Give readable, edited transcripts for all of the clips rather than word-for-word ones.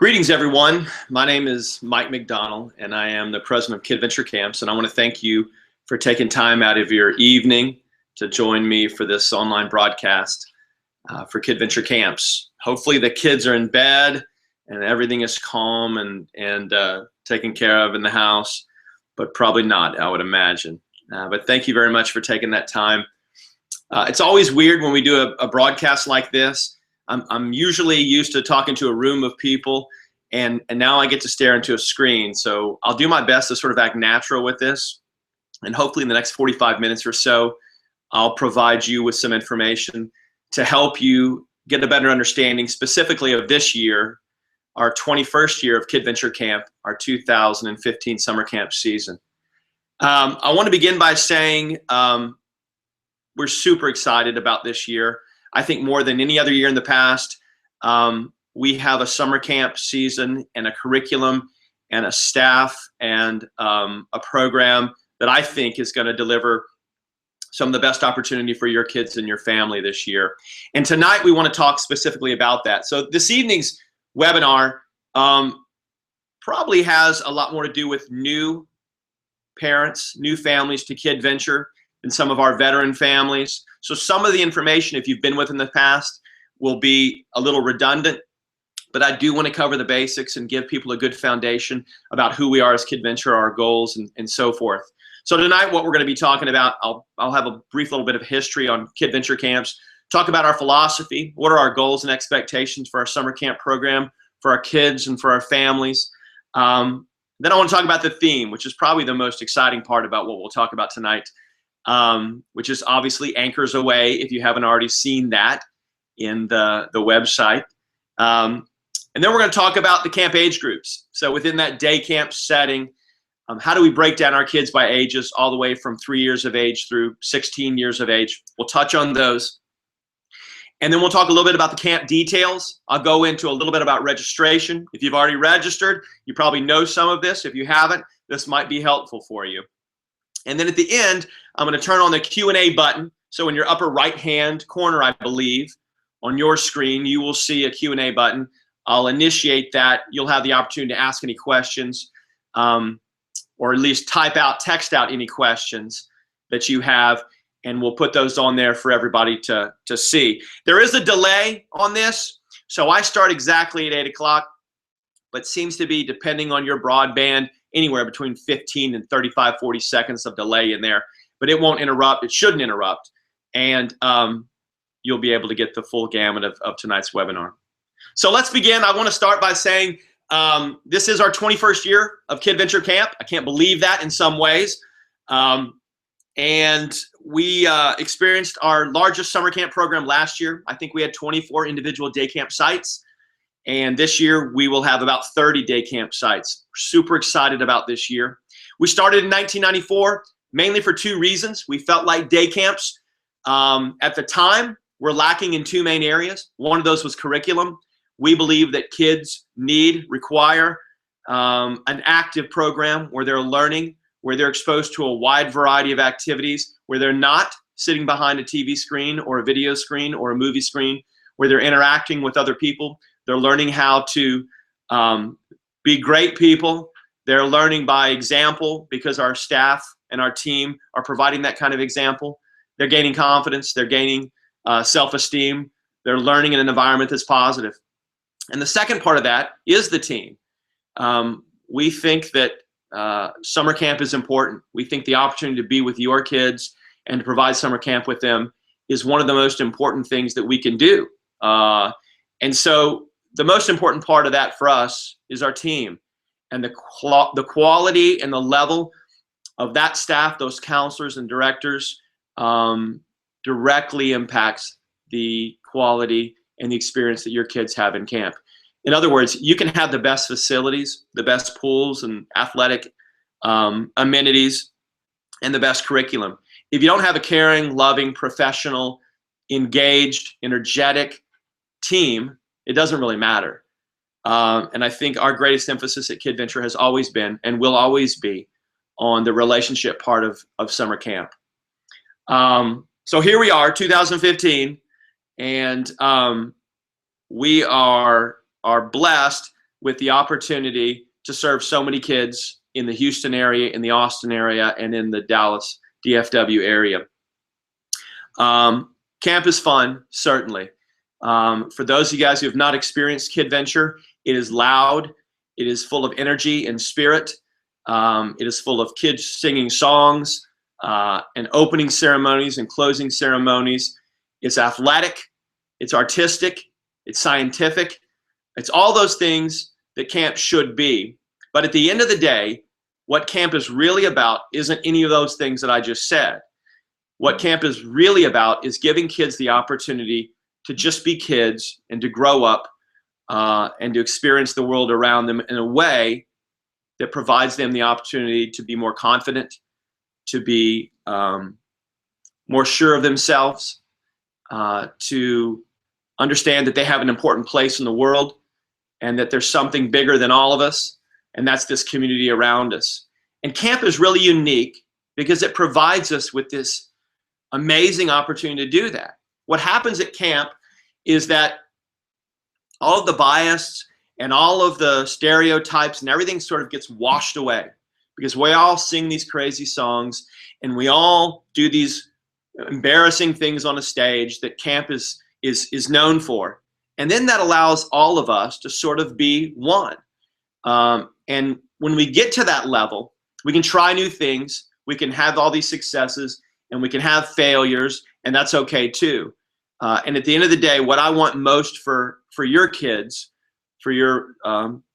Greetings, everyone. My name is Mike McDonald, and I am the president of Kidventure Camps. And I want to thank you for taking time out of your evening to join me for this online broadcast for Kidventure Camps. Hopefully, the kids are in bed and everything is calm and taken care of in the house, but probably not, I would imagine. But thank you very much for taking that time. It's always weird when we do a broadcast like this. I'm usually used to talking to a room of people, and now I get to stare into a screen. So I'll do my best to sort of act natural with this. And hopefully in the next 45 minutes or so, I'll provide you with some information to help you get a better understanding specifically of this year, our 21st year of Kidventure Camp, our 2015 summer camp season. I want to begin by saying we're super excited about this year. I think more than any other year in the past, we have a summer camp season and a curriculum and a staff and a program that I think is going to deliver some of the best opportunity for your kids and your family this year. And tonight we want to talk specifically about that. So this evening's webinar probably has a lot more to do with new parents, new families to Kidventure than some of our veteran families. So some of the information, if you've been with in the past, will be a little redundant, but I do want to cover the basics and give people a good foundation about who we are as Kidventure, our goals, and so forth. So tonight, what we're going to be talking about, I'll have a brief little bit of history on Kidventure Camps, talk about our philosophy, what are our goals and expectations for our summer camp program, for our kids and for our families. Then I want to talk about the theme, which is probably the most exciting part about what we'll talk about tonight. Which is obviously Anchors Aweigh, if you haven't already seen that in the website. And then we're going to talk about the camp age groups. So within that day camp setting, how do we break down our kids by ages all the way from 3 years of age through 16 years of age? We'll touch on those. And then we'll talk a little bit about the camp details. I'll go into a little bit about registration. If you've already registered, you probably know some of this. If you haven't, this might be helpful for you. And then at the end, I'm going to turn on the Q&A button. So in your upper right-hand corner, I believe, on your screen, you will see a Q&A button. I'll initiate that. You'll have the opportunity to ask any questions, or at least text out any questions that you have, and we'll put those on there for everybody to see. There is a delay on this, so I start exactly at 8 o'clock, but seems to be, depending on your broadband, anywhere between 15 and 35, 40 seconds of delay in there. But it won't interrupt. It shouldn't interrupt. And you'll be able to get the full gamut of tonight's webinar. So let's begin. I want to start by saying this is our 21st year of Kidventure Camp. I can't believe that in some ways. And we experienced our largest summer camp program last year. I think we had 24 individual day camp sites. And this year, we will have about 30 day camp sites. We're super excited about this year. We started in 1994, mainly for two reasons. We felt like day camps, at the time, were lacking in two main areas. One of those was curriculum. We believe that kids require an active program where they're learning, where they're exposed to a wide variety of activities, where they're not sitting behind a TV screen or a video screen or a movie screen, where they're interacting with other people. They're learning how to be great people. They're learning by example because our staff and our team are providing that kind of example. They're gaining confidence. They're gaining self-esteem. They're learning in an environment that's positive. And the second part of that is the team. We think that summer camp is important. We think the opportunity to be with your kids and to provide summer camp with them is one of the most important things that we can do. And so the most important part of that for us is our team, and the quality and the level of that staff, those counselors and directors, directly impacts the quality and the experience that your kids have in camp. In other words, you can have the best facilities, the best pools and athletic amenities, and the best curriculum. If you don't have a caring, loving, professional, engaged, energetic team, it doesn't really matter. And I think our greatest emphasis at Kidventure has always been and will always be on the relationship part of summer camp. So here we are, 2015, and we are blessed with the opportunity to serve so many kids in the Houston area, in the Austin area, and in the Dallas DFW area. Camp is fun, certainly. For those of you guys who have not experienced Kidventure, it is loud. It is full of energy and spirit. It is full of kids singing songs and opening ceremonies and closing ceremonies. It's athletic. It's artistic. It's scientific. It's all those things that camp should be. But at the end of the day, what camp is really about isn't any of those things that I just said. What camp is really about is giving kids the opportunity to just be kids and to grow up and to experience the world around them in a way that provides them the opportunity to be more confident, to be more sure of themselves, to understand that they have an important place in the world and that there's something bigger than all of us, and that's this community around us. And camp is really unique because it provides us with this amazing opportunity to do that. What happens at camp is that all of the bias and all of the stereotypes and everything sort of gets washed away, because we all sing these crazy songs and we all do these embarrassing things on a stage that camp is known for. And then that allows all of us to sort of be one. And when we get to that level, we can try new things, we can have all these successes, and we can have failures, and that's okay too. And at the end of the day, what I want most for your kids, for your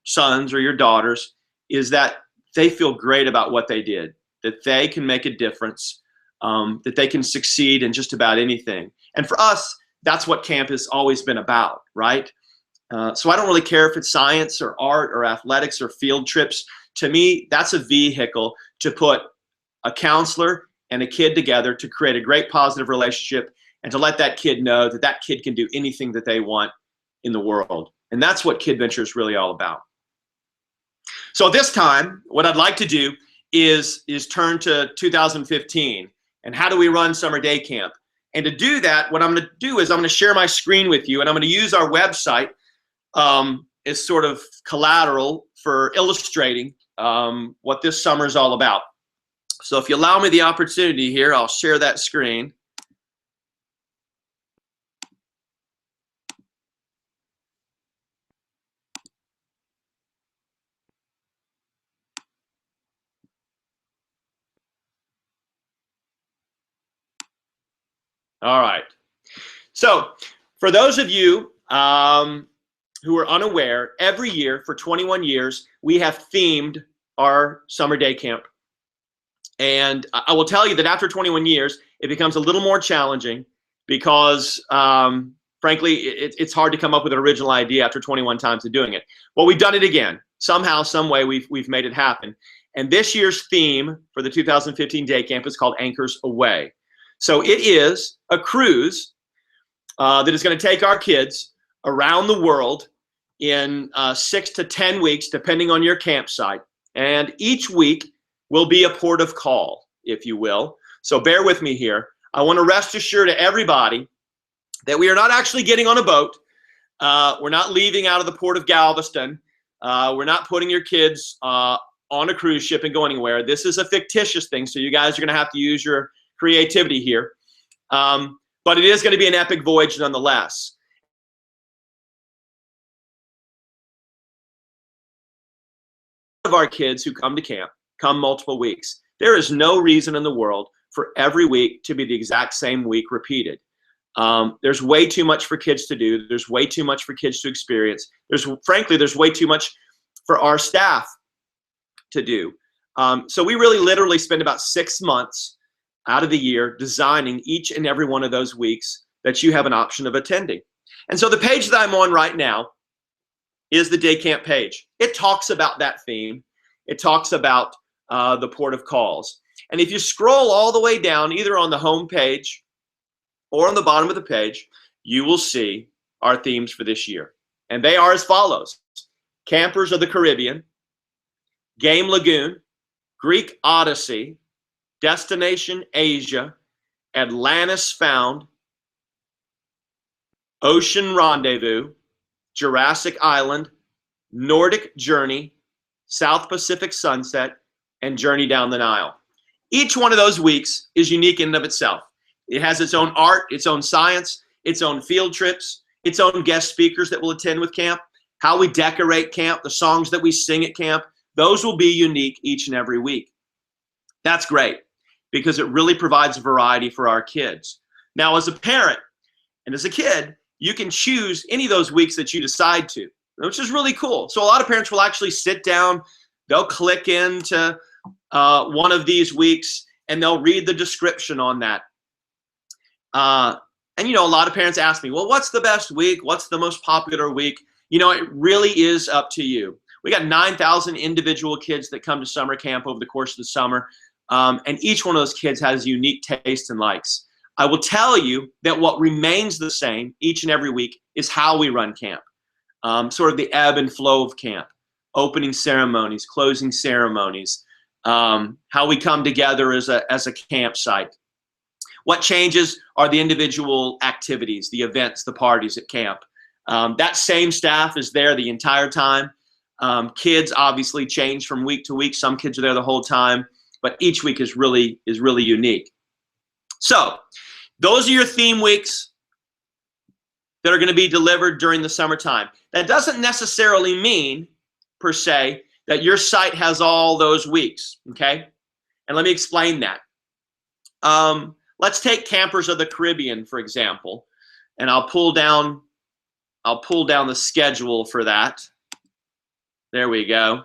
sons or your daughters, is that they feel great about what they did, that they can make a difference, that they can succeed in just about anything. And for us, that's what camp has always been about, right? So I don't really care if it's science or art or athletics or field trips. To me, that's a vehicle to put a counselor and a kid together to create a great positive relationship and to let that kid know that that kid can do anything that they want in the world. And that's what Kidventure is really all about. So this time, what I'd like to do is turn to 2015 and how do we run summer day camp? And to do that, what I'm going to do is I'm going to share my screen with you, and I'm going to use our website as sort of collateral for illustrating what this summer is all about. So if you allow me the opportunity here, I'll share that screen. All right. So for those of you who are unaware, every year for 21 years, we have themed our summer day camp. And I will tell you that after 21 years, it becomes a little more challenging because, frankly, it's hard to come up with an original idea after 21 times of doing it. Well, we've done it again. Somehow, some way, we've made it happen. And this year's theme for the 2015 day camp is called Anchors Aweigh. So it is a cruise that is going to take our kids around the world in 6 to 10 weeks, depending on your campsite. And each week will be a port of call, if you will. So bear with me here. I want to rest assured to everybody that we are not actually getting on a boat. We're not leaving out of the port of Galveston. We're not putting your kids on a cruise ship and going anywhere. This is a fictitious thing, so you guys are going to have to use your creativity here. But it is going to be an epic voyage nonetheless. Of our kids who come to camp come multiple weeks. There is no reason in the world for every week to be the exact same week repeated. There's way too much for kids to do. There's way too much for kids to experience. Frankly, there's way too much for our staff to do. So we really literally spend about 6 months out of the year designing each and every one of those weeks that you have an option of attending. And so the page that I'm on right now is the day camp page. It talks about that theme. It talks about the port of calls. And if you scroll all the way down, either on the home page or on the bottom of the page, you will see our themes for this year. And they are as follows: Campers of the Caribbean, Game Lagoon, Greek Odyssey, Destination Asia, Atlantis Found, Ocean Rendezvous, Jurassic Island, Nordic Journey, South Pacific Sunset, and Journey Down the Nile. Each one of those weeks is unique in and of itself. It has its own art, its own science, its own field trips, its own guest speakers that will attend with camp, how we decorate camp, the songs that we sing at camp. Those will be unique each and every week. That's great because it really provides variety for our kids. Now, as a parent and as a kid, you can choose any of those weeks that you decide to, which is really cool. So a lot of parents will actually sit down, they'll click into one of these weeks and they'll read the description on that. And a lot of parents ask me, well, what's the best week? What's the most popular week? It really is up to you. We got 9,000 individual kids that come to summer camp over the course of the summer. And each one of those kids has unique tastes and likes. I will tell you that what remains the same each and every week is how we run camp. Sort of the ebb and flow of camp, opening ceremonies, closing ceremonies, how we come together as a campsite. What changes are the individual activities, the events, the parties at camp. That same staff is there the entire time. Kids obviously change from week to week. Some kids are there the whole time, but each week is really unique. So those are your theme weeks that are going to be delivered during the summertime. That doesn't necessarily mean, per se, that your site has all those weeks, okay? And let me explain that. Let's take Campers of the Caribbean, for example, and I'll pull down the schedule for that. There we go.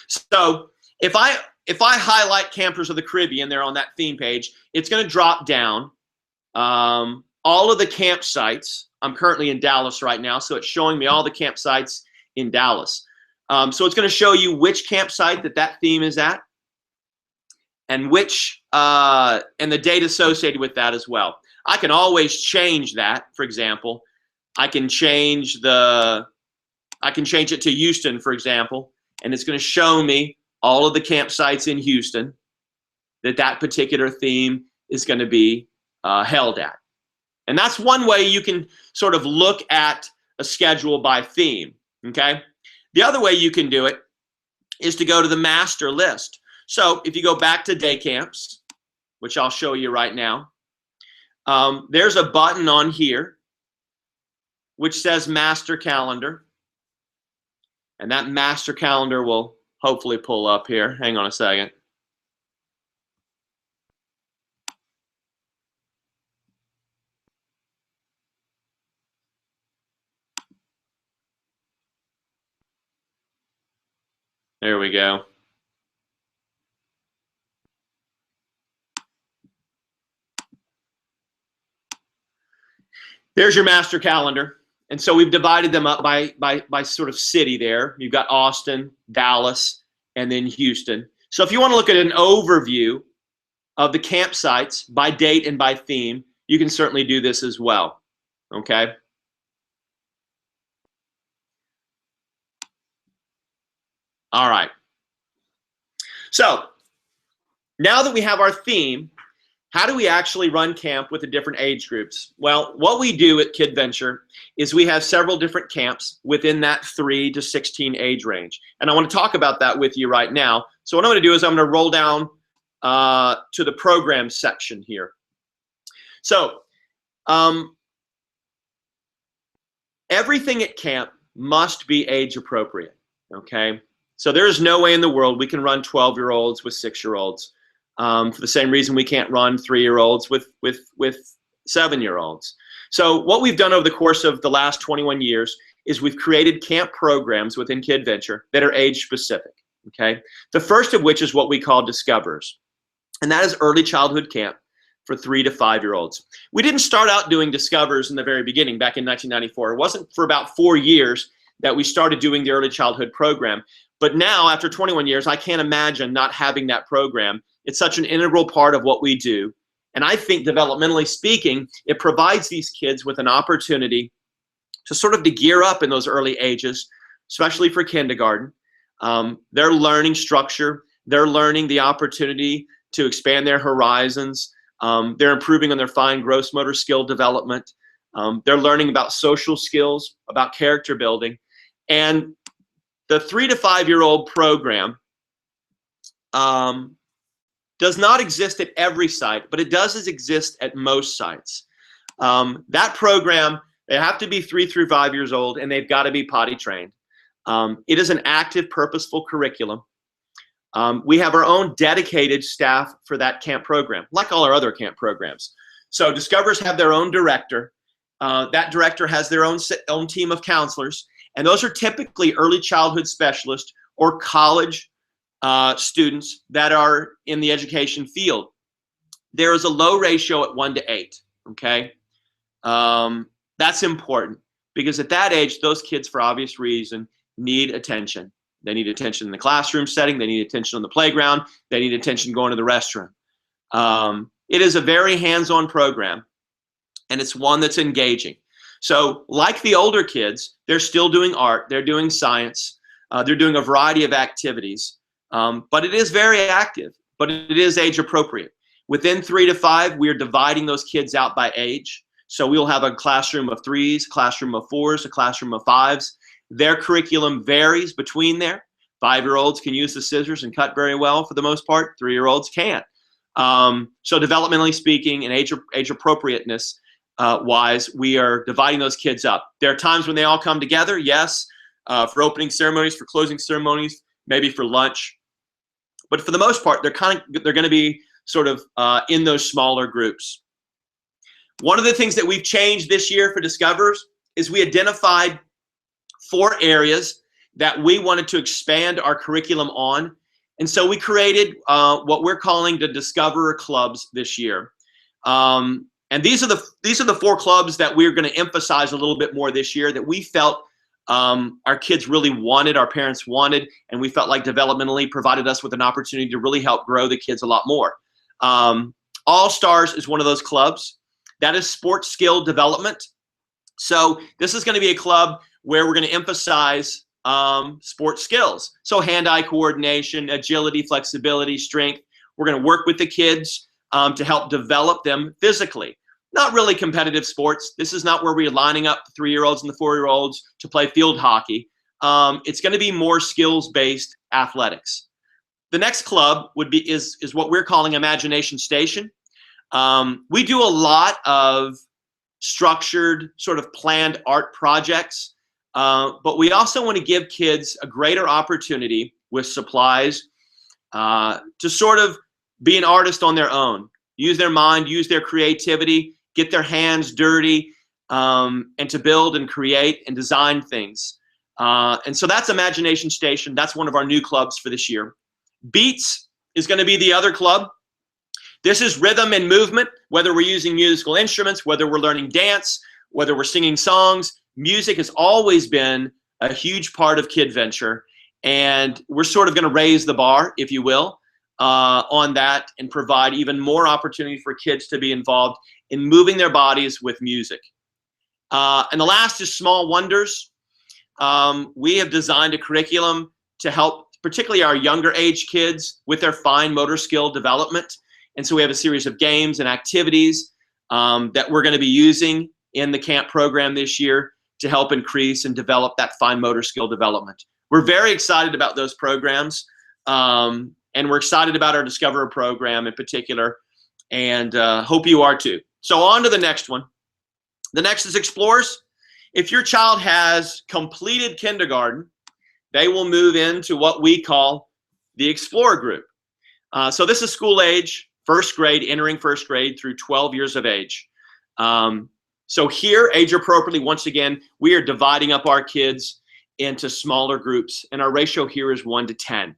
So if I highlight Campers of the Caribbean there on that theme page, it's going to drop down all of the campsites. I'm currently in Dallas right now, so it's showing me all the campsites in Dallas. So it's going to show you which campsite that theme is at, and which and the date associated with that as well. I can always change that. For example, I can change it to Houston, for example, and it's going to show me all of the campsites in Houston that particular theme is going to be held at. And that's one way you can sort of look at a schedule by theme, okay? The other way you can do it is to go to the master list. So if you go back to day camps, which I'll show you right now, there's a button on here which says master calendar. And that master calendar will hopefully pull up here. Hang on a second. There we go. There's your master calendar. And so we've divided them up by sort of city there. You've got Austin, Dallas, and then Houston. So if you want to look at an overview of the campsites by date and by theme, you can certainly do this as well, okay? All right. So now that we have our theme, how do we actually run camp with the different age groups? Well, what we do at Kidventure is we have several different camps within that 3 to 16 age range. And I want to talk about that with you right now. So what I'm going to do is I'm going to roll down to the program section here. So everything at camp must be age appropriate, okay? So there is no way in the world we can run 12-year-olds with 6-year-olds. For the same reason we can't run 3-year-olds with 7-year-olds. So what we've done over the course of the last 21 years is we've created camp programs within Kidventure that are age specific, okay? The first of which is what we call Discoverers, and that is early childhood camp for 3 to 5-year-olds. We didn't start out doing Discoverers in the very beginning back in 1994. It wasn't for about 4 years that we started doing the early childhood program. But now, after 21 years, I can't imagine not having that program. It's such an integral part of what we do. And I think, developmentally speaking, it provides these kids with an opportunity to sort of to gear up in those early ages, especially for kindergarten. They're learning structure. They're learning the opportunity to expand their horizons. They're improving on their fine gross motor skill development. They're learning about social skills, about character building. And the 3 to 5 year old program does not exist at every site, but it does exist at most sites. That program, they have to be 3 through 5 years old, and they've got to be potty trained. It is an active, purposeful curriculum. We have our own dedicated staff for that camp program, like all our other camp programs. So Discoverers have their own director. That director has their own team of counselors, and those are typically early childhood specialists or college students that are in the education field. There is a low ratio at 1 to 8, okay? That's important because at that age, those kids, for obvious reason, need attention. They need attention in the classroom setting. They need attention on the playground. They need attention going to the restroom. It is a very hands-on program, and it's one that's engaging. So like the older kids, they're still doing art. They're doing science. They're doing a variety of activities. But it is very active, but it is age appropriate. Within 3 to 5, we're dividing those kids out by age. So we'll have a classroom of 3s, a classroom of 4s, a classroom of 5s. Their curriculum varies between there. 5-year-olds can use the scissors and cut very well for the most part. 3-year-olds can't. So developmentally speaking and age appropriateness wise, we are dividing those kids up. There are times when they all come together, yes, for opening ceremonies, for closing ceremonies, maybe for lunch. But for the most part, they're going to be sort of in those smaller groups. One of the things that we've changed this year for Discoverers is we identified 4 areas that we wanted to expand our curriculum on. And so we created what we're calling the Discoverer Clubs this year. And these are the 4 clubs that we're going to emphasize a little bit more this year that we felt our kids really wanted, our parents wanted, and we felt like developmentally provided us with an opportunity to really help grow the kids a lot more. All Stars is one of those clubs. That is sports skill development. So this is going to be a club where we're going to emphasize sports skills. So hand-eye coordination, agility, flexibility, strength. We're going to work with the kids to help develop them physically. Not really competitive sports. This is not where we're lining up the 3-year-olds and the 4-year-olds to play field hockey. It's going to be more skills-based athletics. The next club is what we're calling Imagination Station. We do a lot of structured, sort of planned art projects, but we also want to give kids a greater opportunity with supplies to sort of be an artist on their own, use their mind, use their creativity, get their hands dirty, and to build and create and design things. And so that's Imagination Station. That's one of our new clubs for this year. Beats is going to be the other club. This is rhythm and movement, whether we're using musical instruments, whether we're learning dance, whether we're singing songs. Music has always been a huge part of Kidventure, and we're sort of going to raise the bar, if you will, on that and provide even more opportunity for kids to be involved in moving their bodies with music. And the last is Small Wonders. We have designed a curriculum to help particularly our younger age kids with their fine motor skill development. And so we have a series of games and activities that we're going to be using in the camp program this year to help increase and develop that fine motor skill development. We're very excited about those programs, and we're excited about our Discoverer program in particular, and hope you are too. So on to the next one. The next is Explorers. If your child has completed kindergarten, they will move into what we call the Explorer group. So this is school age, first grade, entering first grade through 12 years of age. So here, age appropriately, once again, we are dividing up our kids into smaller groups, and our ratio here is 1 to 10.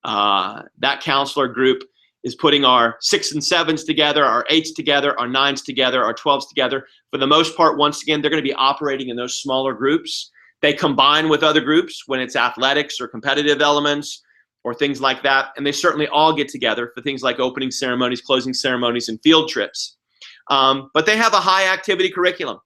That counselor group is putting our 6s and 7s together, our 8s together, our 9s together, our 12s together. For the most part, once again, they're going to be operating in those smaller groups. They combine with other groups when it's athletics or competitive elements or things like that, and they certainly all get together for things like opening ceremonies, closing ceremonies, and field trips. But they have a high activity curriculum.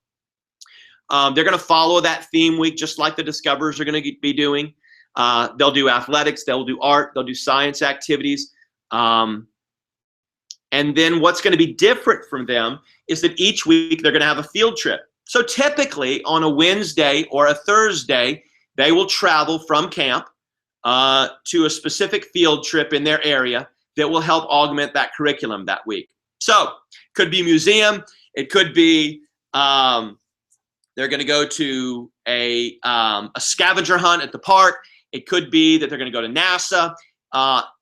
They're going to follow that theme week just like the Discoverers are going to be doing. They'll do athletics, they'll do art, they'll do science activities. And then what's going to be different from them is that each week they're going to have a field trip. So typically on a Wednesday or a Thursday, they will travel from camp to a specific field trip in their area that will help augment that curriculum that week. So it could be museum, it could be they're going to go to a scavenger hunt at the park. It could be that they're going to go to NASA.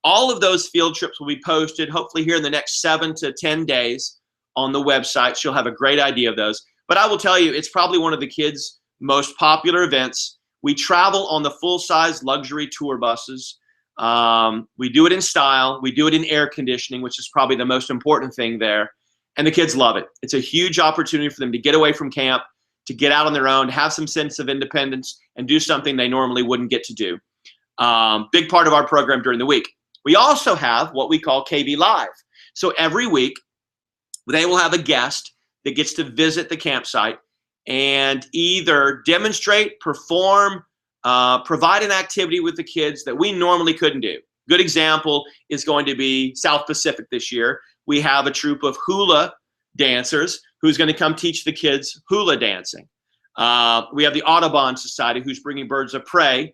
All of those field trips will be posted hopefully here in the next 7 to 10 days on the website. So you'll have a great idea of those. But I will tell you, it's probably one of the kids' most popular events. We travel on the full-size luxury tour buses. We do it in style. We do it in air conditioning, which is probably the most important thing there. And the kids love it. It's a huge opportunity for them to get away from camp, to get out on their own, have some sense of independence, and do something they normally wouldn't get to do. Big part of our program during the week. We also have what we call KV Live. So every week, they will have a guest that gets to visit the campsite and either demonstrate, perform, provide an activity with the kids that we normally couldn't do. Good example is going to be South Pacific this year. We have a troupe of hula dancers who's going to come teach the kids hula dancing. We have the Audubon Society who's bringing birds of prey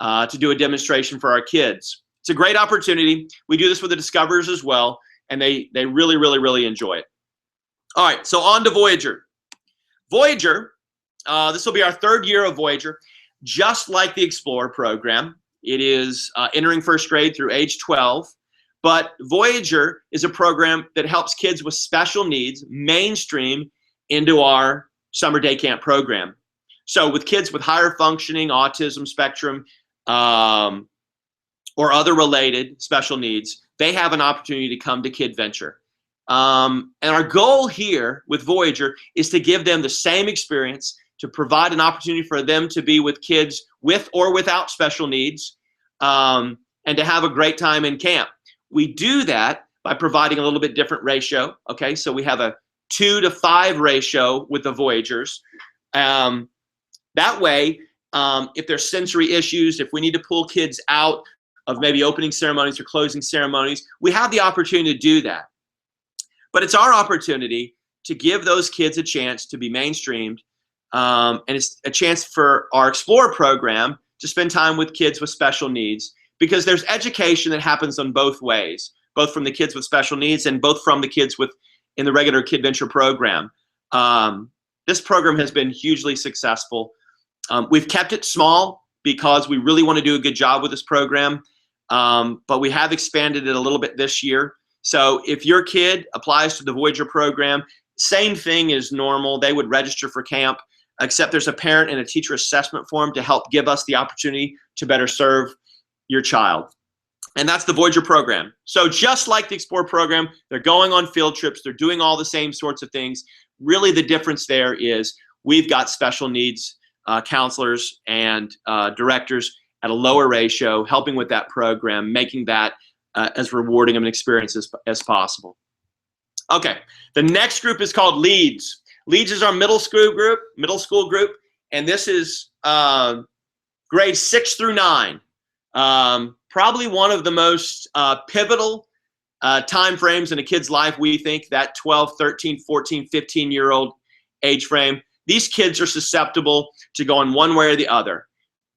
to do a demonstration for our kids. It's a great opportunity. We do this with the Discoverers as well, and they really, really, really enjoy it. All right, so on to Voyager. Voyager, this will be our 3rd year of Voyager. Just like the Explorer program, it is entering 1st grade through age 12. But Voyager is a program that helps kids with special needs mainstream into our summer day camp program. So with kids with higher functioning, autism spectrum, or other related special needs, they have an opportunity to come to Kidventure. And our goal here with Voyager is to give them the same experience, to provide an opportunity for them to be with kids with or without special needs, and to have a great time in camp. We do that by providing a little bit different ratio. Okay, so we have a 2 to 5 ratio with the Voyagers. That way, if there's sensory issues, if we need to pull kids out of maybe opening ceremonies or closing ceremonies, we have the opportunity to do that. But it's our opportunity to give those kids a chance to be mainstreamed, and it's a chance for our Explorer program to spend time with kids with special needs, because there's education that happens on both ways, both from the kids with special needs and both from the kids in the regular Kidventure program. This program has been hugely successful. We've kept it small because we really want to do a good job with this program, but we have expanded it a little bit this year. So if your kid applies to the Voyager program, same thing as normal. They would register for camp, except there's a parent and a teacher assessment form to help give us the opportunity to better serve your child. And that's the Voyager program. So just like the Explorer program, they're going on field trips. They're doing all the same sorts of things. Really the difference there is we've got special needs counselors and directors at a lower ratio, helping with that program, making that as rewarding of an experience as possible. Okay, the next group is called Leads. Leads is our middle school group, and this is grades 6 through 9. Probably one of the most pivotal time frames in a kid's life, we think, that 12, 13, 14, 15-year-old age frame. These kids are susceptible to going one way or the other.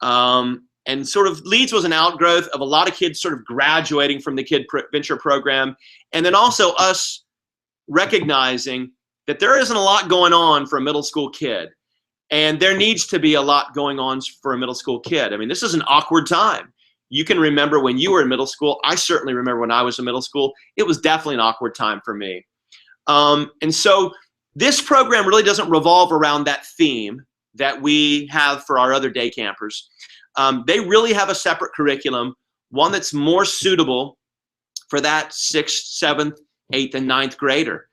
And sort of Leads was an outgrowth of a lot of kids sort of graduating from the Kidventure program, and then also us recognizing that there isn't a lot going on for a middle school kid, and there needs to be a lot going on for a middle school kid. I mean, this is an awkward time. You can remember when you were in middle school. I certainly remember when I was in middle school. It was definitely an awkward time for me. And so this program really doesn't revolve around that theme that we have for our other day campers. They really have a separate curriculum, one that's more suitable for that 6th, 7th, 8th, and 9th grader.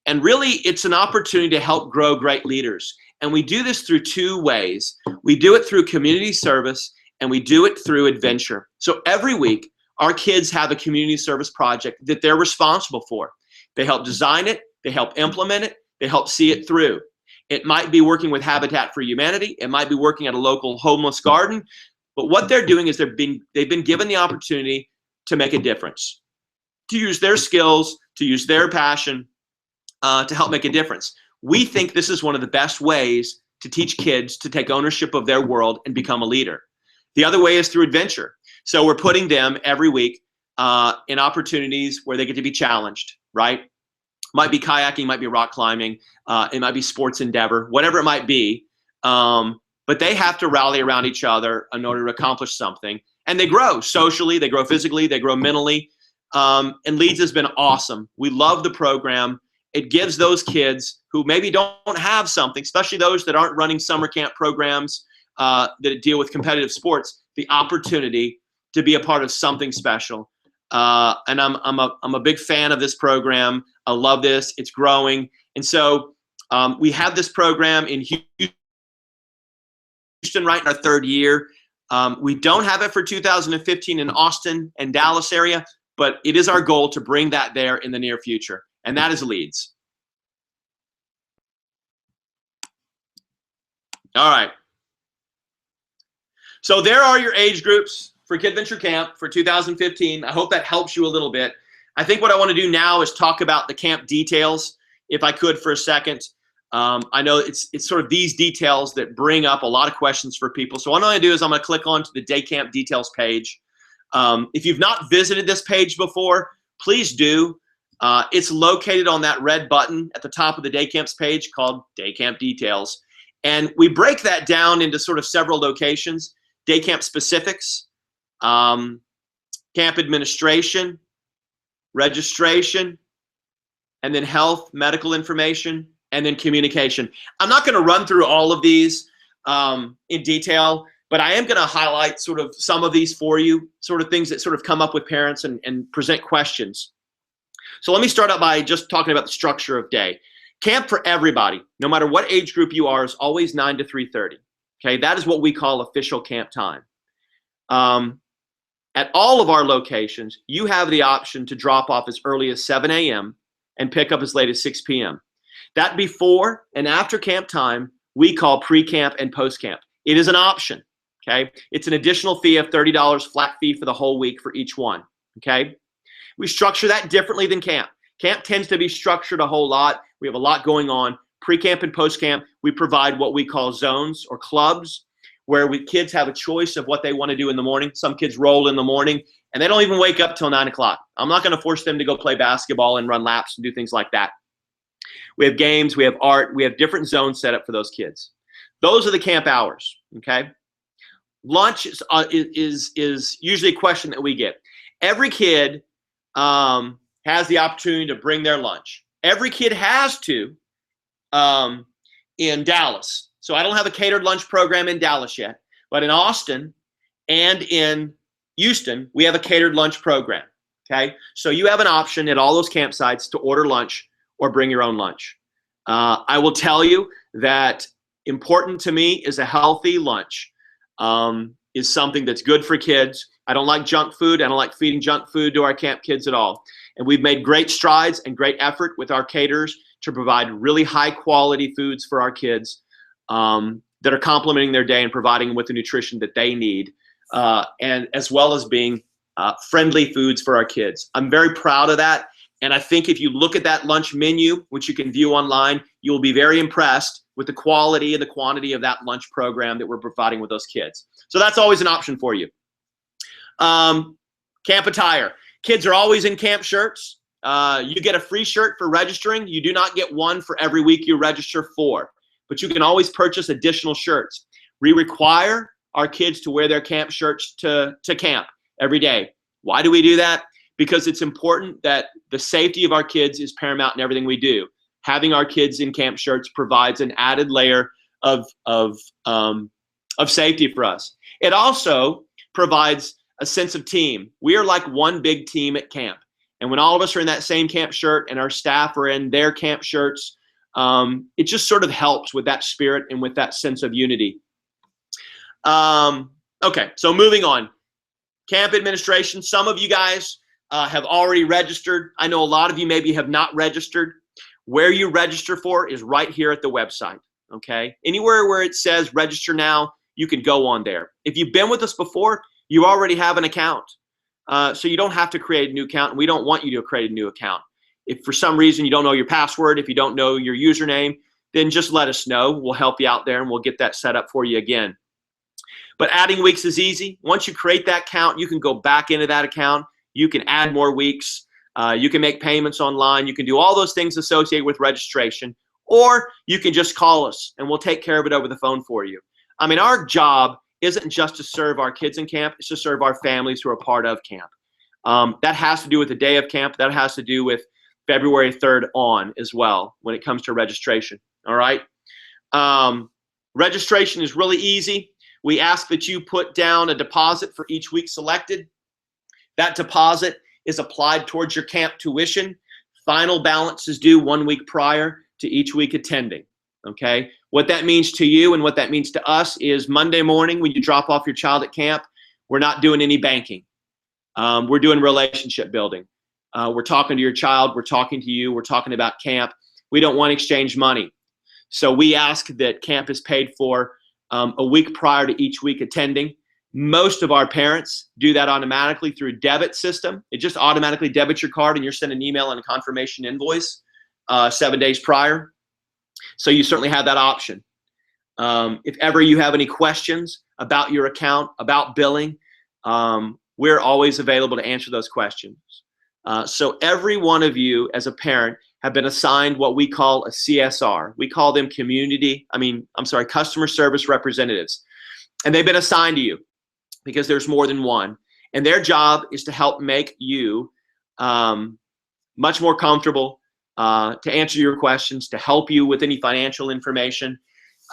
And really, it's an opportunity to help grow great leaders. And we do this through 2 ways. We do it through community service, and we do it through adventure. So every week, our kids have a community service project that they're responsible for. They help design it, they help implement it, they help see it through. It might be working with Habitat for Humanity, it might be working at a local homeless garden, but what they're doing is they've been given the opportunity to make a difference, to use their skills, to use their passion, to help make a difference. We think this is one of the best ways to teach kids to take ownership of their world and become a leader. The other way is through adventure. So we're putting them every week in opportunities where they get to be challenged, right? Might be kayaking, might be rock climbing, it might be sports endeavor, whatever it might be. But they have to rally around each other in order to accomplish something. And they grow socially, they grow physically, they grow mentally. And Leads has been awesome. We love the program. It gives those kids who maybe don't have something, especially those that aren't running summer camp programs that deal with competitive sports, the opportunity to be a part of something special. And I'm a big fan of this program. I love this. It's growing. And so we have this program in Houston right in our third year. We don't have it for 2015 in Austin and Dallas area, but it is our goal to bring that there in the near future. And that is Leads. All right. So there are your age groups for Kidventure Camp for 2015. I hope that helps you a little bit. I think what I want to do now is talk about the camp details, if I could, for a second. I know it's sort of these details that bring up a lot of questions for people. So what I'm going to do is I'm going to click on to the day camp details page. If you've not visited this page before, please do. It's located on that red button at the top of the day camps page called Day Camp Details. And we break that down into sort of several locations: day camp specifics, camp administration, registration, and then health, medical information, and then communication. I'm not going to run through all of these in detail, but I am going to highlight sort of some of these for you, sort of things that sort of come up with parents and present questions. So let me start out by just talking about the structure of day. Camp for everybody, no matter what age group you are, is always 9 to 3:30. Okay, that is what we call official camp time. At all of our locations, you have the option to drop off as early as 7 a.m. and pick up as late as 6 p.m. That before and after camp time, we call pre-camp and post-camp. It is an option, okay? It's an additional fee of $30, flat fee for the whole week for each one, okay? We structure that differently than camp. Camp tends to be structured a whole lot. We have a lot going on. Pre-camp and post-camp, we provide what we call zones or clubs, where kids have a choice of what they want to do in the morning. Some kids roll in the morning, and they don't even wake up till 9 o'clock. I'm not going to force them to go play basketball and run laps and do things like that. We have games, we have art, we have different zones set up for those kids. Those are the camp hours, okay? Lunch is usually a question that we get. Every kid has the opportunity to bring their lunch. Every kid has to in Dallas. So I don't have a catered lunch program in Dallas yet, but in Austin and in Houston, we have a catered lunch program, okay? So you have an option at all those campsites to order lunch or bring your own lunch. I will tell you that important to me is a healthy lunch, is something that's good for kids. I don't like junk food. I don't like feeding junk food to our camp kids at all. And we've made great strides and great effort with our caterers to provide really high quality foods for our kids that are complementing their day and providing them with the nutrition that they need, and as well as being friendly foods for our kids. I'm very proud of that. And I think if you look at that lunch menu, which you can view online, you'll be very impressed with the quality and the quantity of that lunch program that we're providing with those kids. So that's always an option for you. Camp attire. Kids are always in camp shirts. You get a free shirt for registering. You do not get one for every week you register for, but you can always purchase additional shirts. We require our kids to wear their camp shirts to camp every day. Why do we do that? Because it's important that the safety of our kids is paramount in everything we do. Having our kids in camp shirts provides an added layer of safety for us. It also provides a sense of team. We are like one big team at camp. And when all of us are in that same camp shirt and our staff are in their camp shirts, it just sort of helps with that spirit and with that sense of unity. Okay, so moving on. Camp administration. Some of you guys have already registered. I know a lot of you maybe have not registered. Where you register for is right here at the website, okay? Anywhere where it says register now, you can go on there. If you've been with us before, you already have an account. So you don't have to create a new account, and we don't want you to create a new account. If for some reason you don't know your password, if you don't know your username, then just let us know. We'll help you out there and we'll get that set up for you again. But adding weeks is easy. Once you create that account, you can go back into that account. You can add more weeks. You can make payments online. You can do all those things associated with registration, or you can just call us and we'll take care of it over the phone for you. I mean, our job isn't just to serve our kids in camp, it's to serve our families who are part of camp. That has to do with the day of camp. That has to do with February 3rd on as well when it comes to registration, all right? Registration is really easy. We ask that you put down a deposit for each week selected. That deposit is applied towards your camp tuition. Final balance is due 1 week prior to each week attending, okay? What that means to you and what that means to us is Monday morning when you drop off your child at camp, we're not doing any banking. We're doing relationship building. We're talking to your child, we're talking to you, we're talking about camp. We don't want to exchange money. So we ask that camp is paid for a week prior to each week attending. Most of our parents do that automatically through debit system. It just automatically debits your card and you're sending an email and a confirmation invoice 7 days prior. So you certainly have that option. If ever you have any questions about your account, about billing, we're always available to answer those questions. So every one of you as a parent have been assigned what we call a CSR. We call them customer service representatives. And they've been assigned to you because there's more than one. And their job is to help make you much more comfortable, to answer your questions, to help you with any financial information,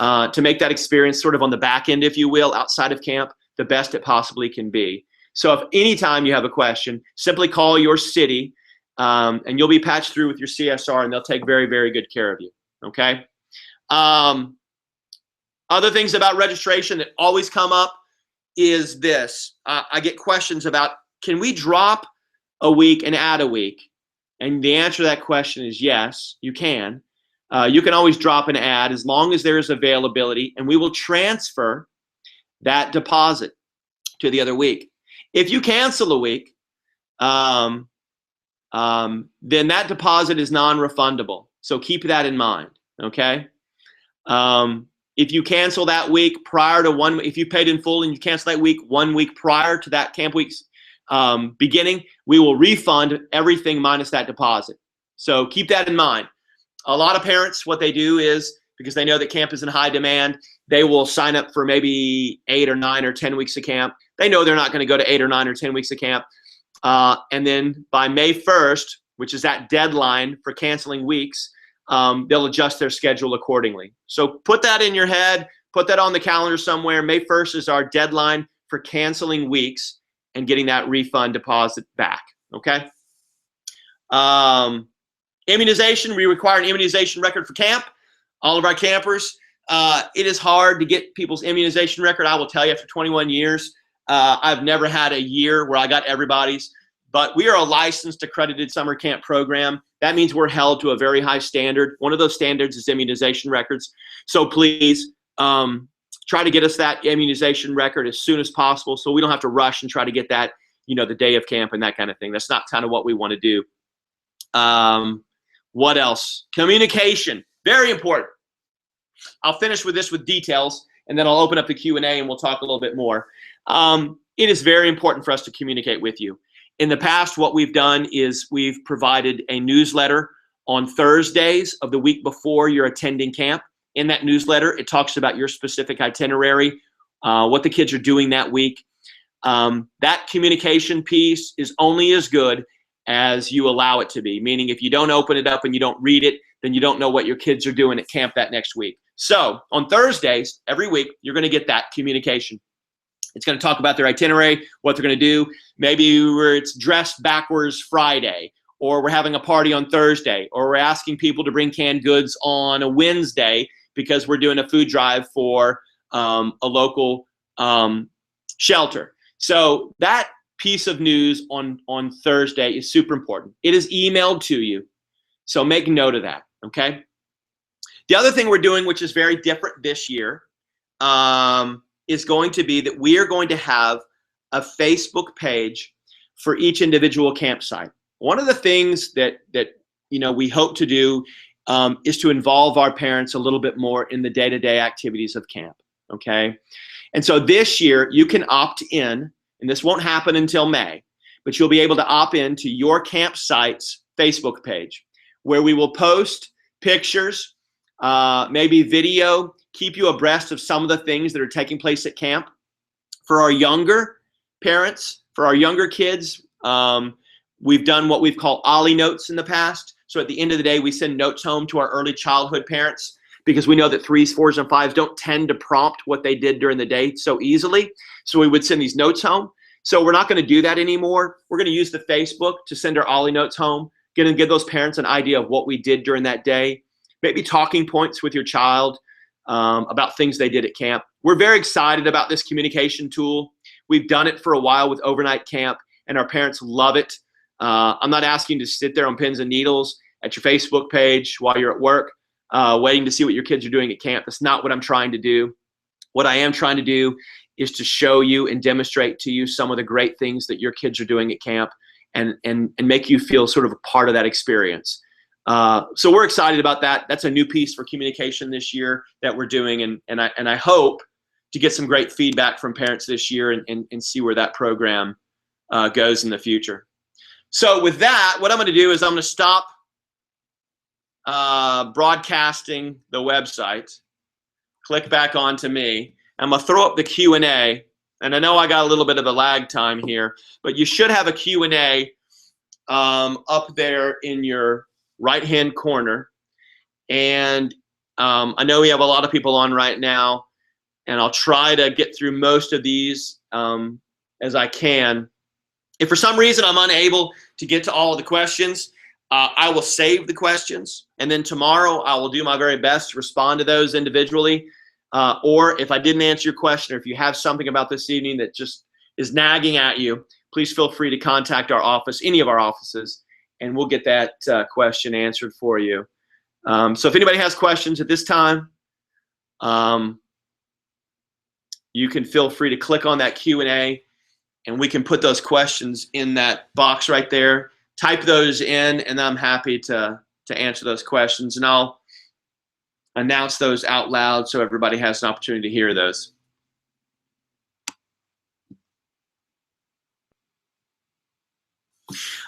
to make that experience sort of on the back end, if you will, outside of camp, the best it possibly can be. So if anytime you have a question, simply call your city and you'll be patched through with your CSR and they'll take very, very good care of you, okay? Other things about registration that always come up is this. I get questions about, can we drop a week and add a week? And the answer to that question is yes, you can. You can always drop and add as long as there is availability, and we will transfer that deposit to the other week. If you cancel a week, then that deposit is non-refundable. So keep that in mind, okay? If you cancel that week prior to if you paid in full and you cancel that week 1 week prior to that camp week's beginning, we will refund everything minus that deposit. So keep that in mind. A lot of parents, what they do is, because they know that camp is in high demand, they will sign up for maybe 8 or 9 or 10 weeks of camp. They know they're not going to go to 8 or 9 or 10 weeks of camp. And then by May 1st, which is that deadline for canceling weeks, they'll adjust their schedule accordingly. So put that in your head, put that on the calendar somewhere. May 1st is our deadline for canceling weeks and getting that refund deposit back, okay? Immunization, we require an immunization record for camp. All of our campers, it is hard to get people's immunization record. I will tell you, after 21 years, I've never had a year where I got everybody's, but we are a licensed accredited summer camp program. That means we're held to a very high standard. One of those standards is immunization records. So please try to get us that immunization record as soon as possible so we don't have to rush and try to get that, the day of camp and that kind of thing. That's not kind of what we want to do. What else? Communication, very important. I'll finish with this with details, and then I'll open up the Q&A and we'll talk a little bit more. It is very important for us to communicate with you. In the past, what we've done is we've provided a newsletter on Thursdays of the week before you're attending camp. In that newsletter, it talks about your specific itinerary, what the kids are doing that week. That communication piece is only as good as you allow it to be, meaning if you don't open it up and you don't read it, then you don't know what your kids are doing at camp that next week. So on Thursdays, every week, you're going to get that communication. It's going to talk about their itinerary, what they're going to do. Maybe it's dressed backwards Friday, or we're having a party on Thursday, or we're asking people to bring canned goods on a Wednesday because we're doing a food drive for a local shelter. So that piece of news on Thursday is super important. It is emailed to you, so make note of that, okay? The other thing we're doing, which is very different this year, is going to be that we are going to have a Facebook page for each individual campsite. One of the things that we hope to do is to involve our parents a little bit more in the day-to-day activities of camp, okay? And so this year, you can opt in, and this won't happen until May, but you'll be able to opt in to your campsite's Facebook page, where we will post pictures, maybe video, keep you abreast of some of the things that are taking place at camp. For our younger parents, for our younger kids, we've done what we've called Ollie notes in the past. So at the end of the day, we send notes home to our early childhood parents because we know that 3s, 4s, and 5s don't tend to prompt what they did during the day so easily. So we would send these notes home. So we're not going to do that anymore. We're going to use the Facebook to send our Ollie notes home, give those parents an idea of what we did during that day, maybe talking points with your child about things they did at camp. We're very excited about this communication tool. We've done it for a while with overnight camp, and our parents love it. I'm not asking you to sit there on pins and needles at your Facebook page while you're at work, waiting to see what your kids are doing at camp. That's not what I'm trying to do. What I am trying to do is to show you and demonstrate to you some of the great things that your kids are doing at camp and make you feel sort of a part of that experience. So we're excited about that. That's a new piece for communication this year that we're doing, and I hope to get some great feedback from parents this year and see where that program goes in the future. So with that, what I'm going to do is I'm going to stop broadcasting the website, click back onto me. I'm going to throw up the Q&A, and I know I got a little bit of a lag time here, but you should have a Q&A up there in your right-hand corner. And I know we have a lot of people on right now, and I'll try to get through most of these as I can. If for some reason I'm unable to get to all of the questions, I will save the questions, and then tomorrow I will do my very best to respond to those individually. Or if I didn't answer your question, or if you have something about this evening that just is nagging at you, please feel free to contact our office, any of our offices, and we'll get that question answered for you. So if anybody has questions at this time, you can feel free to click on that Q&A, and we can put those questions in that box right there. Type those in, and I'm happy to answer those questions, and I'll announce those out loud so everybody has an opportunity to hear those.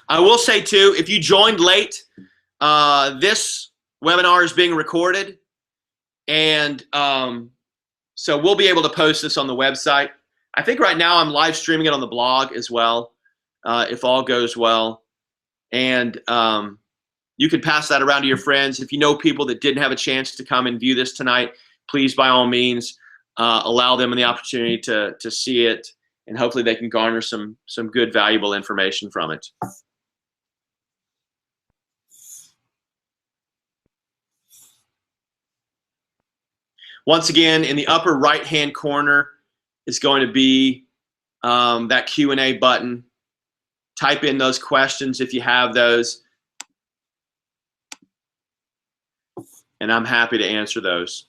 I will say too, if you joined late, this webinar is being recorded, and so we'll be able to post this on the website. I think right now I'm live streaming it on the blog as well, if all goes well. And you can pass that around to your friends. If you know people that didn't have a chance to come and view this tonight, please, by all means, allow them the opportunity to see it, and hopefully they can garner some good, valuable information from it. Once again, in the upper right-hand corner is going to be that Q&A button. Type in those questions if you have those, and I'm happy to answer those.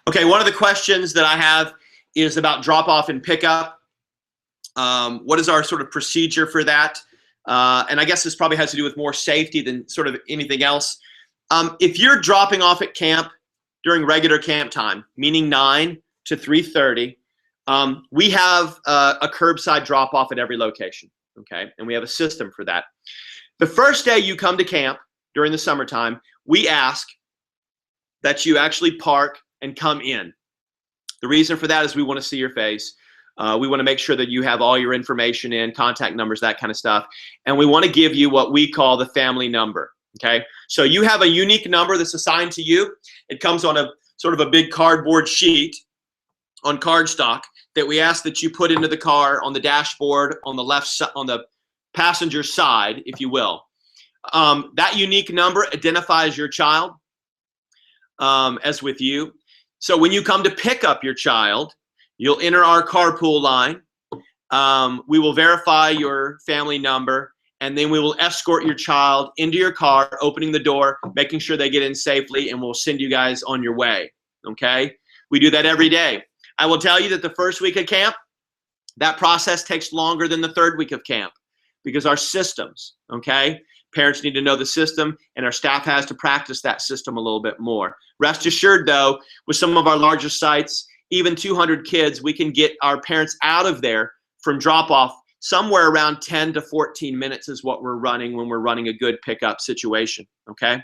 Okay, one of the questions that I have is about drop-off and pickup. What is our sort of procedure for that? And I guess this probably has to do with more safety than sort of anything else. If you're dropping off at camp during regular camp time, meaning 9 to 3:30, we have a curbside drop-off at every location, okay? And we have a system for that. The first day you come to camp during the summertime, we ask that you actually park and come in. The reason for that is we want to see your face. We want to make sure that you have all your information in, contact numbers, that kind of stuff. And we want to give you what we call the family number, okay? So you have a unique number that's assigned to you. It comes on a sort of a big cardboard sheet on cardstock that we ask that you put into the car on the dashboard on the left side, on the passenger side, if you will. That unique number identifies your child as with you. So when you come to pick up your child, you'll enter our carpool line. We will verify your family number, and then we will escort your child into your car, opening the door, making sure they get in safely, and we'll send you guys on your way, okay? We do that every day. I will tell you that the first week of camp, that process takes longer than the third week of camp because our systems, okay? Parents need to know the system, and our staff has to practice that system a little bit more. Rest assured, though, with some of our larger sites, even 200 kids, we can get our parents out of there from drop-off somewhere around 10 to 14 minutes is what we're running when we're running a good pickup situation, okay?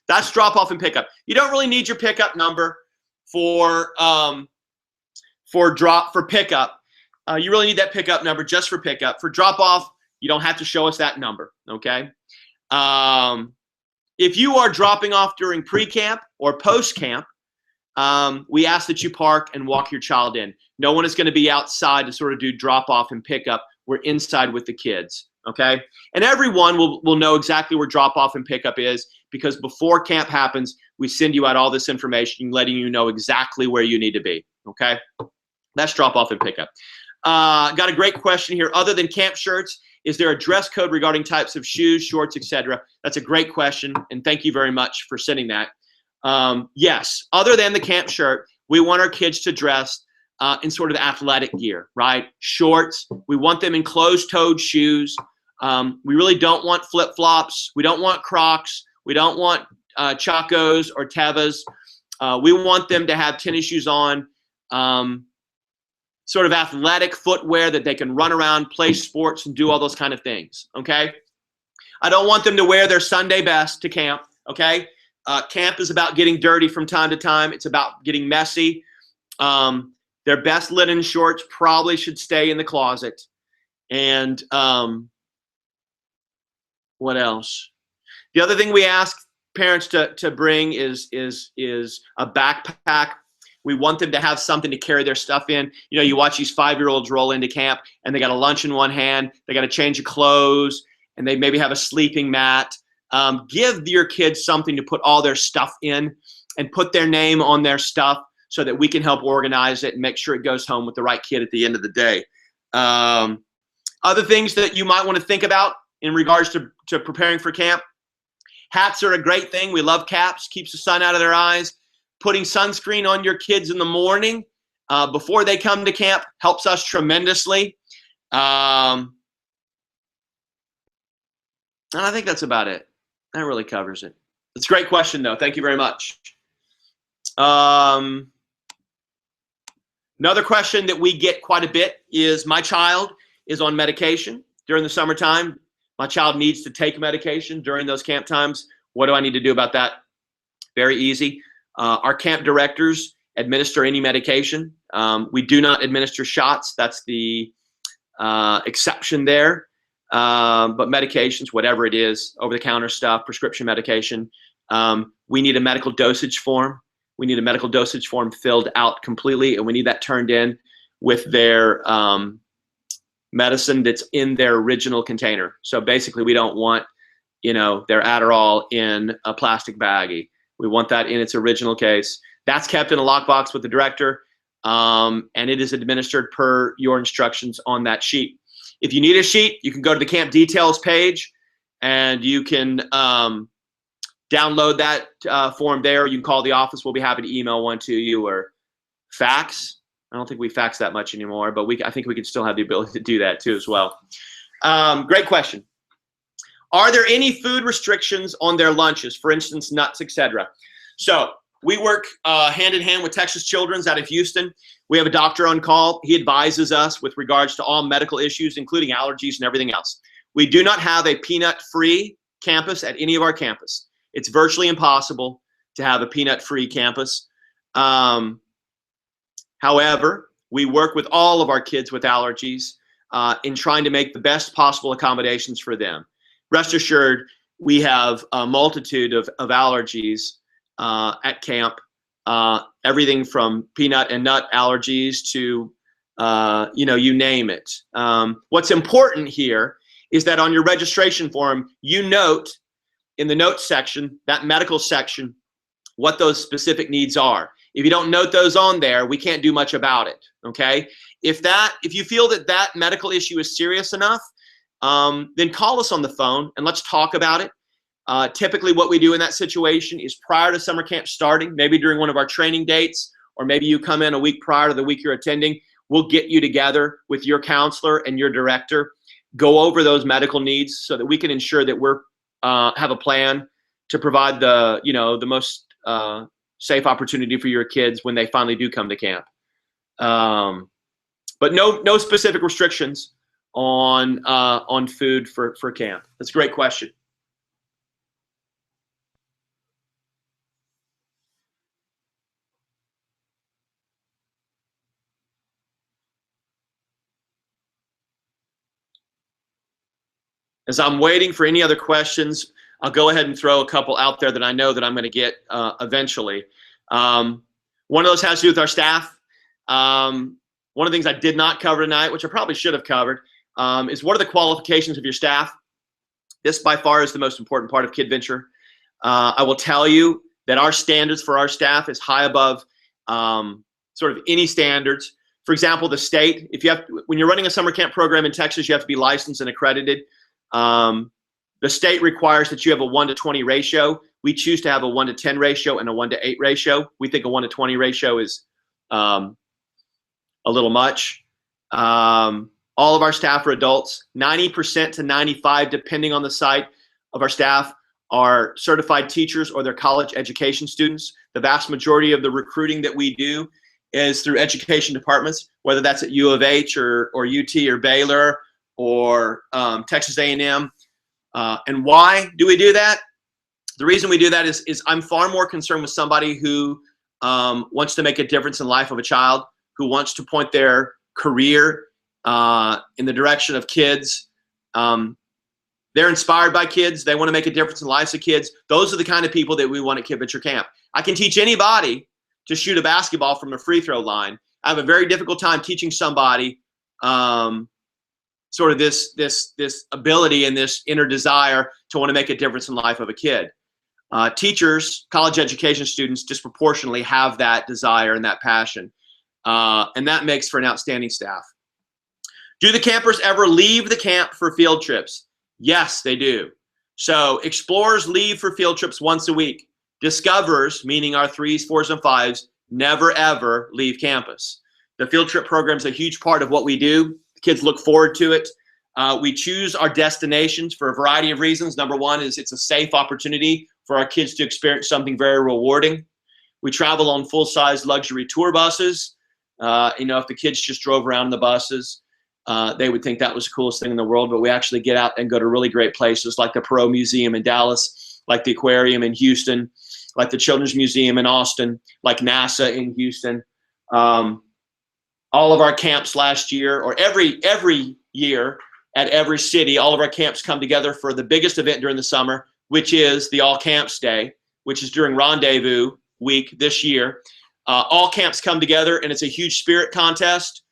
That's drop-off and pickup. You don't really need your pickup number for pickup. You really need that pickup number just for pickup. For drop-off, you don't have to show us that number, okay? If you are dropping off during pre-camp or post-camp, we ask that you park and walk your child in. No one is going to be outside to sort of do drop-off and pickup. We're inside with the kids, okay? And everyone will know exactly where drop-off and pickup is because before camp happens, we send you out all this information, letting you know exactly where you need to be, okay? That's drop-off and pickup. Got a great question here. Other than camp shirts, is there a dress code regarding types of shoes, shorts, etc.? That's a great question, and thank you very much for sending that. Yes, other than the camp shirt, we want our kids to dress in sort of athletic gear, right? Shorts. We want them in closed-toed shoes. We really don't want flip-flops. We don't want Crocs. We don't want Chacos or Tevas. We want them to have tennis shoes on, sort of athletic footwear that they can run around, play sports, and do all those kind of things, okay? I don't want them to wear their Sunday best to camp, okay? Camp is about getting dirty from time to time. It's about getting messy. Their best linen shorts probably should stay in the closet. And what else? The other thing we ask parents to bring is a backpack. We want them to have something to carry their stuff in. You know, you watch these 5-year-olds roll into camp, and they got a lunch in one hand, they got a change of clothes, and they maybe have a sleeping mat. Give your kids something to put all their stuff in and put their name on their stuff so that we can help organize it and make sure it goes home with the right kid at the end of the day. Other things that you might want to think about in regards to preparing for camp. Hats are a great thing. We love caps. Keeps the sun out of their eyes. Putting sunscreen on your kids in the morning before they come to camp helps us tremendously. And I think that's about it. That really covers it. It's a great question, though. Thank you very much. Another question that we get quite a bit is, my child is on medication during the summertime. My child needs to take medication during those camp times. What do I need to do about that? Very easy. Our camp directors administer any medication. We do not administer shots. That's the exception there. But medications, whatever it is, over-the-counter stuff, prescription medication, we need a medical dosage form. We need a medical dosage form filled out completely, and we need that turned in with their medicine that's in their original container. So basically, we don't want, you know, their Adderall in a plastic baggie. We want that in its original case. That's kept in a lockbox with the director, and it is administered per your instructions on that sheet. If you need a sheet, you can go to the camp details page, and you can download that form there. You can call the office. We'll be happy to email one to you, or fax. I don't think we fax that much anymore, but I think we can still have the ability to do that too as well. Great question. Are there any food restrictions on their lunches, for instance, nuts, etc.? So we work hand in hand with Texas Children's out of Houston. We have a doctor on call. He advises us with regards to all medical issues, including allergies and everything else. We do not have a peanut-free campus at any of our campus. It's virtually impossible to have a peanut-free campus. However, we work with all of our kids with allergies in trying to make the best possible accommodations for them. Rest assured, we have a multitude of allergies at camp, everything from peanut and nut allergies to, you know, you name it. What's important here is that on your registration form, you note in the notes section, that medical section, what those specific needs are. If you don't note those on there, we can't do much about it, okay? if you feel that that medical issue is serious enough, then call us on the phone and let's talk about it. Typically what we do in that situation is prior to summer camp starting, maybe during one of our training dates, or maybe you come in a week prior to the week you're attending, we'll get you together with your counselor and your director, go over those medical needs so that we can ensure that we're have a plan to provide the, the most safe opportunity for your kids when they finally do come to camp. But no specific restrictions on food for camp. That's a great question. As I'm waiting for any other questions, I'll go ahead and throw a couple out there that I know that I'm going to get eventually. One of those has to do with our staff. One of the things I did not cover tonight, which I probably should have covered, is what are the qualifications of your staff? This by far is the most important part of Kidventure. I will tell you that our standards for our staff is high above sort of any standards. For example, the state, when you're running a summer camp program in Texas, you have to be licensed and accredited. The state requires that you have a 1-to-20 ratio. We choose to have a 1-to-10 ratio and a 1-to-8 ratio. We think a 1-to-20 ratio is a little much. All of our staff are adults. 90% to 95%, depending on the site, of our staff are certified teachers or they're college education students. The vast majority of the recruiting that we do is through education departments, whether that's at U of H or UT or Baylor or Texas A&M. And why do we do that? The reason we do that is I'm far more concerned with somebody who wants to make a difference in the life of a child, who wants to point their career in the direction of kids. They're inspired by kids. They want to make a difference in the lives of kids. Those are the kind of people that we want at Kidventure Camp. I can teach anybody to shoot a basketball from a free throw line. I have a very difficult time teaching somebody sort of this ability and this inner desire to want to make a difference in the life of a kid. Teachers, college education students disproportionately have that desire and that passion. And that makes for an outstanding staff. Do the campers ever leave the camp for field trips? Yes, they do. So explorers leave for field trips once a week. Discoverers, meaning our 3s, 4s, and 5s, never ever leave campus. The field trip program is a huge part of what we do. The kids look forward to it. We choose our destinations for a variety of reasons. Number one is it's a safe opportunity for our kids to experience something very rewarding. We travel on full-size luxury tour buses. If the kids just drove around in the buses, they would think that was the coolest thing in the world, but we actually get out and go to really great places like the Perot Museum in Dallas, like the aquarium in Houston, like the Children's Museum in Austin, like NASA in Houston. All of our camps last year, or every year at every city, all of our camps come together for the biggest event during the summer, which is the All Camps Day, which is during Rendezvous Week this year. All camps come together, and it's a huge spirit contest.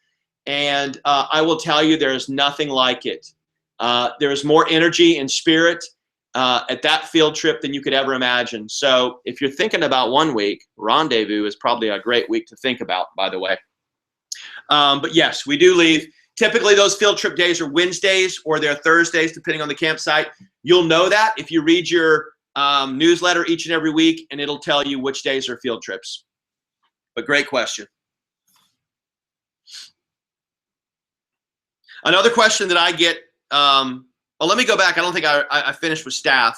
And I will tell you, there is nothing like it. There is more energy and spirit at that field trip than you could ever imagine. So if you're thinking about 1 week, Rendezvous is probably a great week to think about, by the way. But yes, we do leave. Typically, those field trip days are Wednesdays or they're Thursdays, depending on the campsite. You'll know that if you read your newsletter each and every week, and it'll tell you which days are field trips. But great question. Another question that I get, well, let me go back. I don't think I finished with staff.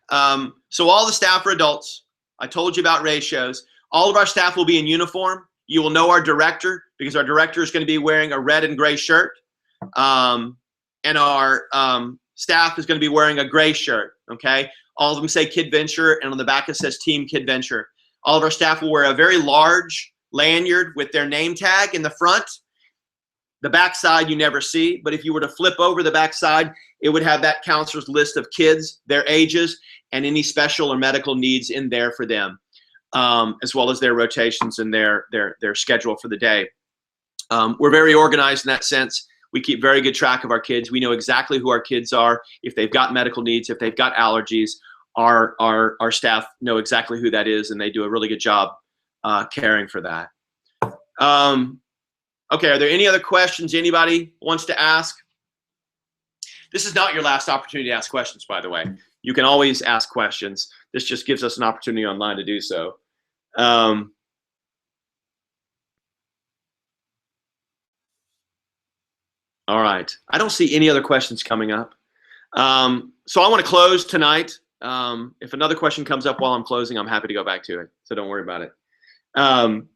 So all the staff are adults. I told you about ratios. All of our staff will be in uniform. You will know our director because our director is going to be wearing a red and gray shirt. And our staff is going to be wearing a gray shirt, okay? All of them say Kidventure, and on the back it says Team Kidventure. All of our staff will wear a very large lanyard with their name tag in the front. The backside you never see, but if you were to flip over the backside, it would have that counselor's list of kids, their ages, and any special or medical needs in there for them, as well as their rotations and their schedule for the day. We're very organized in that sense. We keep very good track of our kids. We know exactly who our kids are, if they've got medical needs, if they've got allergies. Our staff know exactly who that is, and they do a really good job caring for that. Okay, are there any other questions anybody wants to ask? This is not your last opportunity to ask questions, by the way. You can always ask questions. This just gives us an opportunity online to do so. All right. I don't see any other questions coming up. So I want to close tonight. If another question comes up while I'm closing, I'm happy to go back to it. So don't worry about it.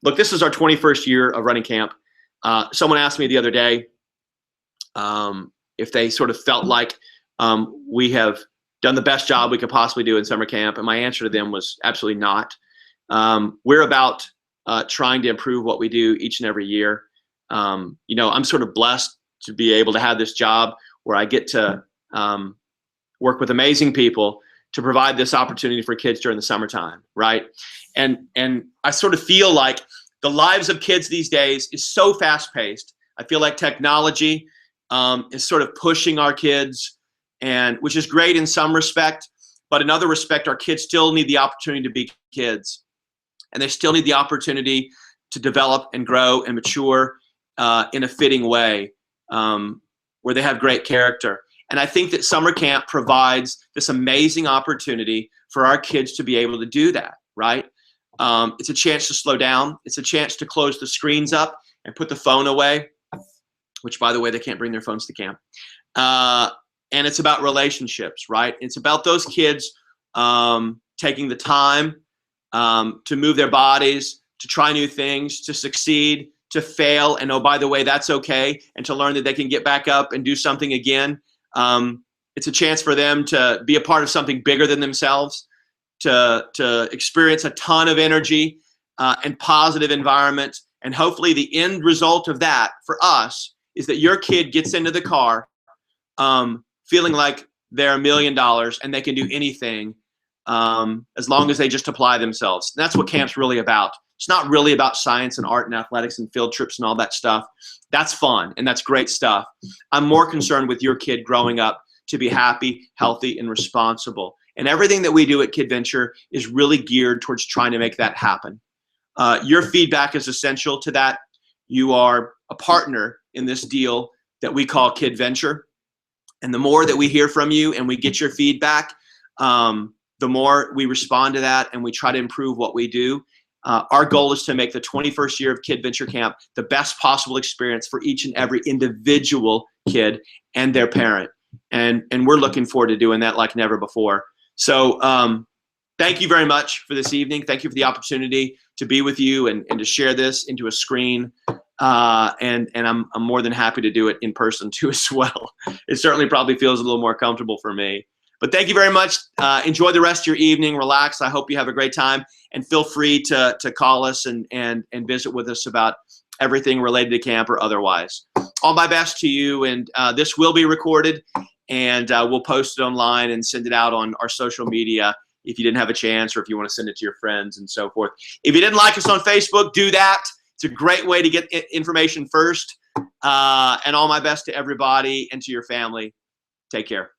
Look, this is our 21st year of running camp. Someone asked me the other day if they sort of felt like we have done the best job we could possibly do in summer camp. And my answer to them was absolutely not. We're about trying to improve what we do each and every year. You know, I'm sort of blessed to be able to have this job where I get to work with amazing people to provide this opportunity for kids during the summertime, right? And I sort of feel like the lives of kids these days is so fast-paced. I feel like technology is sort of pushing our kids, and which is great in some respect, but in other respect, our kids still need the opportunity to be kids, and they still need the opportunity to develop and grow and mature in a fitting way, where they have great character. And I think that summer camp provides this amazing opportunity for our kids to be able to do that, right? It's a chance to slow down. It's a chance to close the screens up and put the phone away, which, by the way, they can't bring their phones to camp. And it's about relationships, right? It's about those kids taking the time to move their bodies, to try new things, to succeed, to fail, and oh, by the way, that's okay, and to learn that they can get back up and do something again. It's a chance for them to be a part of something bigger than themselves, to experience a ton of energy and positive environment. And hopefully the end result of that for us is that your kid gets into the car feeling like they're $1 million and they can do anything as long as they just apply themselves. And that's what camp's really about. It's not really about science and art and athletics and field trips and all that stuff. That's fun and that's great stuff. I'm more concerned with your kid growing up to be happy, healthy, and responsible. And everything that we do at Kidventure is really geared towards trying to make that happen. Your feedback is essential to that. You are a partner in this deal that we call Kidventure. And the more that we hear from you and we get your feedback, the more we respond to that and we try to improve what we do. Our goal is to make the 21st year of Kidventure Camp the best possible experience for each and every individual kid and their parent. And we're looking forward to doing that like never before. So thank you very much for this evening. Thank you for the opportunity to be with you and to share this into a screen. And I'm more than happy to do it in person too as well. It certainly probably feels a little more comfortable for me. But thank you very much. Enjoy the rest of your evening. Relax. I hope you have a great time. And feel free to call us and visit with us about everything related to camp or otherwise. All my best to you. And this will be recorded. And we'll post it online and send it out on our social media if you didn't have a chance or if you want to send it to your friends and so forth. If you didn't like us on Facebook, do that. It's a great way to get information first. And all my best to everybody and to your family. Take care.